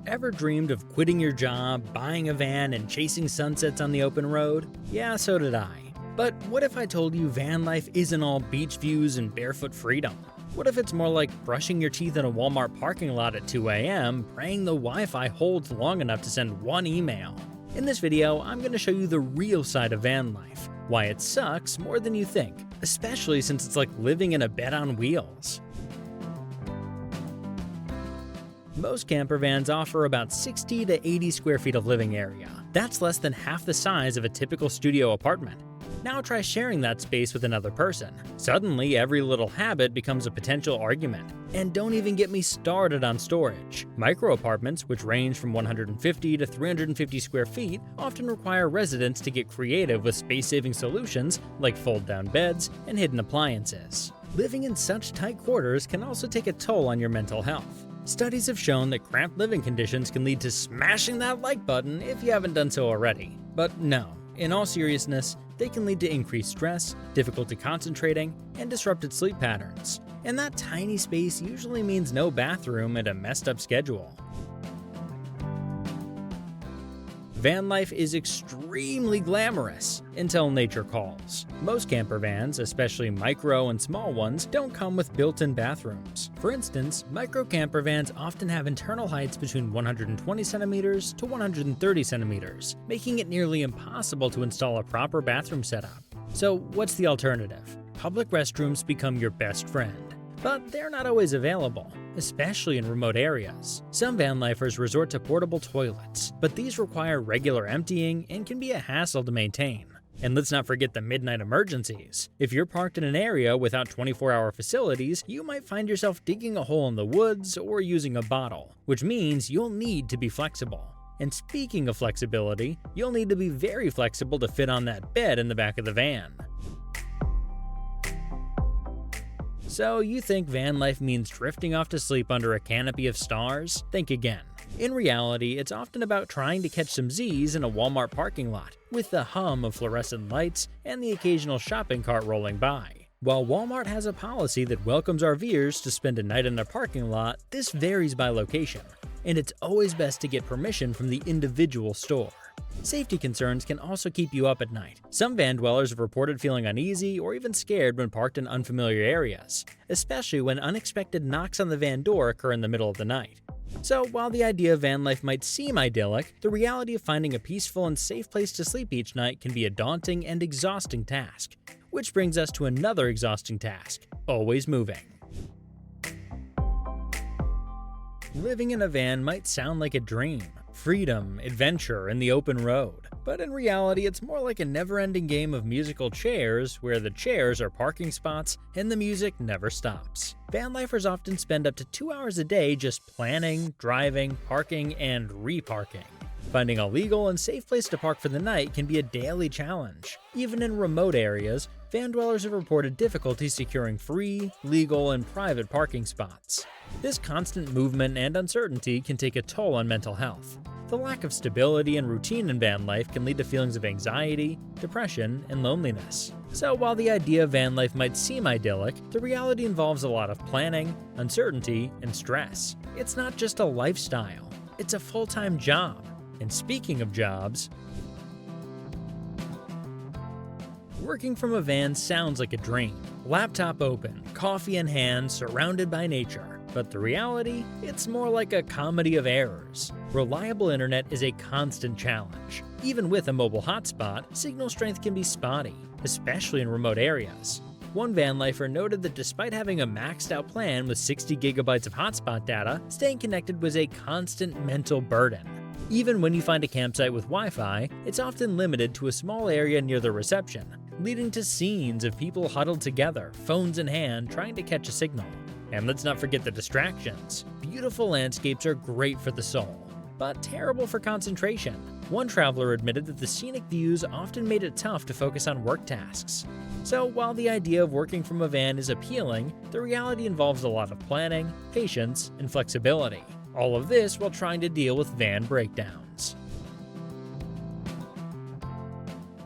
Ever dreamed of quitting your job, buying a van, and chasing sunsets on the open road? Yeah, so did I. But what if I told you van life isn't all beach views and barefoot freedom? What if it's more like brushing your teeth in a Walmart parking lot at 2 a.m., praying the Wi-Fi holds long enough to send one email? In this video, I'm going to show you the real side of van life, why it sucks more than you think, especially since it's like living in a bed on wheels. Most camper vans offer about 60 to 80 square feet of living area. That's less than half the size of a typical studio apartment. Now try sharing that space with another person. Suddenly, every little habit becomes a potential argument. And don't even get me started on storage. Micro apartments, which range from 150 to 350 square feet, often require residents to get creative with space-saving solutions like fold-down beds and hidden appliances. Living in such tight quarters can also take a toll on your mental health. Studies have shown that cramped living conditions can lead to smashing that like button if you haven't done so already. But no, in all seriousness, they can lead to increased stress, difficulty concentrating, and disrupted sleep patterns. And that tiny space usually means no bathroom and a messed up schedule. Van life is extremely glamorous until nature calls. Most camper vans, especially micro and small ones, don't come with built-in bathrooms. For instance, micro camper vans often have internal heights between 120 centimeters to 130 centimeters, making it nearly impossible to install a proper bathroom setup. So what's the alternative? Public restrooms become your best friend. But they're not always available, especially in remote areas. Some van lifers resort to portable toilets, but these require regular emptying and can be a hassle to maintain. And let's not forget the midnight emergencies. If you're parked in an area without 24-hour facilities, you might find yourself digging a hole in the woods or using a bottle, which means you'll need to be flexible. And speaking of flexibility, you'll need to be very flexible to fit on that bed in the back of the van. So you think van life means drifting off to sleep under a canopy of stars? Think again. In reality, it's often about trying to catch some Z's in a Walmart parking lot, with the hum of fluorescent lights and the occasional shopping cart rolling by. While Walmart has a policy that welcomes RVers to spend a night in their parking lot, this varies by location, and it's always best to get permission from the individual store. Safety concerns can also keep you up at night. Some van dwellers have reported feeling uneasy or even scared when parked in unfamiliar areas, especially when unexpected knocks on the van door occur in the middle of the night. So while the idea of van life might seem idyllic, the reality of finding a peaceful and safe place to sleep each night can be a daunting and exhausting task. Which brings us to another exhausting task: always moving. Living in a van might sound like a dream. Freedom, adventure, and the open road. But in reality, it's more like a never-ending game of musical chairs where the chairs are parking spots and the music never stops. Van lifers often spend up to 2 hours a day just planning, driving, parking, and reparking. Finding a legal and safe place to park for the night can be a daily challenge. Even in remote areas, van dwellers have reported difficulty securing free, legal, and private parking spots. This constant movement and uncertainty can take a toll on mental health. The lack of stability and routine in van life can lead to feelings of anxiety, depression, and loneliness. So while the idea of van life might seem idyllic, the reality involves a lot of planning, uncertainty, and stress. It's not just a lifestyle, it's a full-time job. And speaking of jobs, working from a van sounds like a dream. Laptop open, coffee in hand, surrounded by nature. But the reality, it's more like a comedy of errors. Reliable internet is a constant challenge. Even with a mobile hotspot, signal strength can be spotty, especially in remote areas. One van lifer noted that despite having a maxed out plan with 60 gigabytes of hotspot data, staying connected was a constant mental burden. Even when you find a campsite with Wi-Fi, it's often limited to a small area near the reception, leading to scenes of people huddled together, phones in hand, trying to catch a signal. And let's not forget the distractions. Beautiful landscapes are great for the soul, but terrible for concentration. One traveler admitted that the scenic views often made it tough to focus on work tasks. So while the idea of working from a van is appealing, the reality involves a lot of planning, patience, and flexibility. All of this while trying to deal with van breakdowns.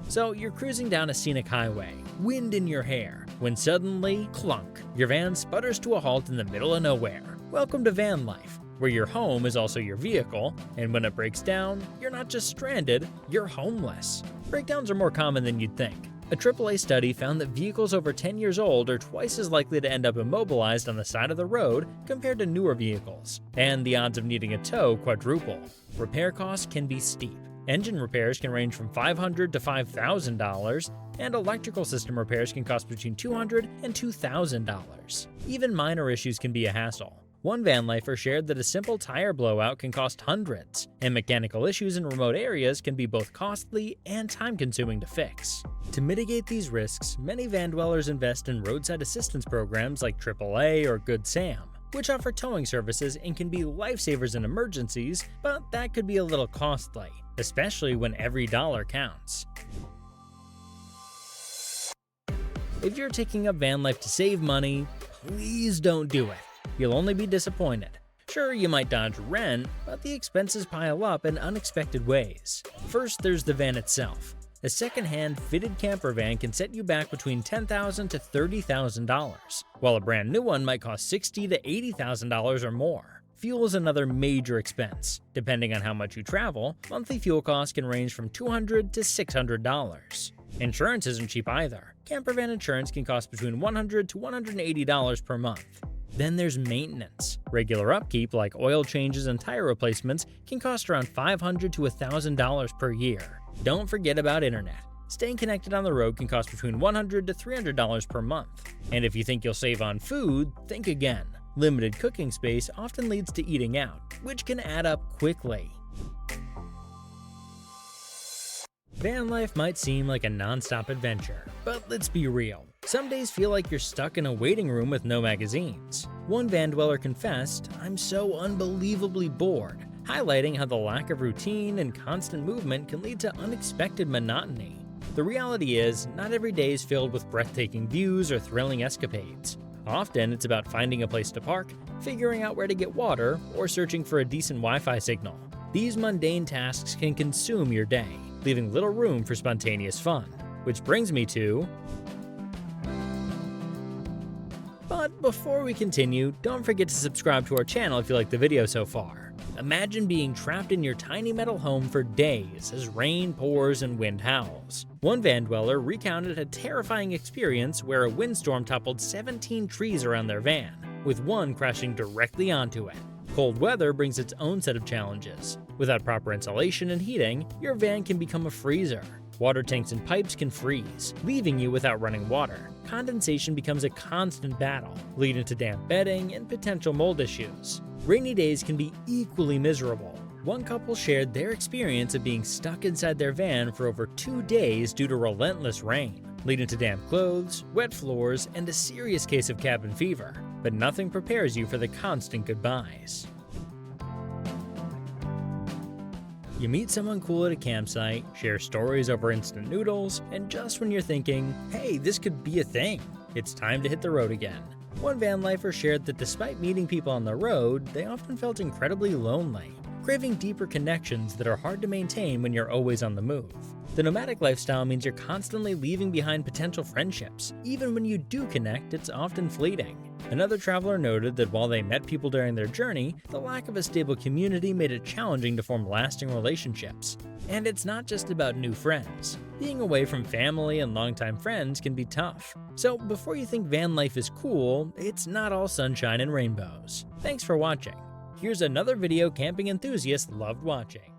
So you're cruising down a scenic highway, wind in your hair, when suddenly, clunk, your van sputters to a halt in the middle of nowhere. Welcome to van life, where your home is also your vehicle, and when it breaks down, you're not just stranded, you're homeless. Breakdowns are more common than you'd think. A AAA study found that vehicles over 10 years old are twice as likely to end up immobilized on the side of the road compared to newer vehicles, and the odds of needing a tow quadruple. Repair costs can be steep. Engine repairs can range from $500 to $5,000, and electrical system repairs can cost between $200 and $2,000. Even minor issues can be a hassle. One van lifer shared that a simple tire blowout can cost hundreds, and mechanical issues in remote areas can be both costly and time-consuming to fix. To mitigate these risks, many van dwellers invest in roadside assistance programs like AAA or Good Sam, which offer towing services and can be lifesavers in emergencies, but that could be a little costly, especially when every dollar counts. If you're taking up van life to save money, please don't do it. You'll only be disappointed. Sure, you might dodge rent, but the expenses pile up in unexpected ways. First, there's the van itself. A second-hand fitted camper van can set you back between $10,000 to $30,000, while a brand new one might cost $60,000 to $80,000 or more. Fuel is another major expense. Depending on how much you travel, monthly fuel costs can range from $200 to $600. Insurance isn't cheap either. Campervan insurance can cost between $100 to $180 per month. Then there's maintenance. Regular upkeep like oil changes and tire replacements can cost around $500 to $1,000 per year. Don't forget about internet. Staying connected on the road can cost between $100 to $300 per month. And if you think you'll save on food, think again. Limited cooking space often leads to eating out, which can add up quickly. Van life might seem like a non-stop adventure, but let's be real. Some days feel like you're stuck in a waiting room with no magazines. One van dweller confessed, "I'm so unbelievably bored," highlighting how the lack of routine and constant movement can lead to unexpected monotony. The reality is, not every day is filled with breathtaking views or thrilling escapades. Often, it's about finding a place to park, figuring out where to get water, or searching for a decent Wi-Fi signal. These mundane tasks can consume your day, leaving little room for spontaneous fun. Which brings me to... But before we continue, don't forget to subscribe to our channel if you like the video so far. Imagine being trapped in your tiny metal home for days as rain pours and wind howls. One van dweller recounted a terrifying experience where a windstorm toppled 17 trees around their van, with one crashing directly onto it. Cold weather brings its own set of challenges. Without proper insulation and heating, your van can become a freezer. Water tanks and pipes can freeze, leaving you without running water. Condensation becomes a constant battle, leading to damp bedding and potential mold issues. Rainy days can be equally miserable. One couple shared their experience of being stuck inside their van for over 2 days due to relentless rain, leading to damp clothes, wet floors, and a serious case of cabin fever. But nothing prepares you for the constant goodbyes. You meet someone cool at a campsite, share stories over instant noodles, and just when you're thinking, hey, this could be a thing, it's time to hit the road again. One van lifer shared that despite meeting people on the road, they often felt incredibly lonely, craving deeper connections that are hard to maintain when you're always on the move. The nomadic lifestyle means you're constantly leaving behind potential friendships. Even when you do connect, it's often fleeting. Another traveler noted that while they met people during their journey, the lack of a stable community made it challenging to form lasting relationships. And it's not just about new friends. Being away from family and longtime friends can be tough. So before you think van life is cool, it's not all sunshine and rainbows. Thanks for watching. Here's another video camping enthusiasts loved watching.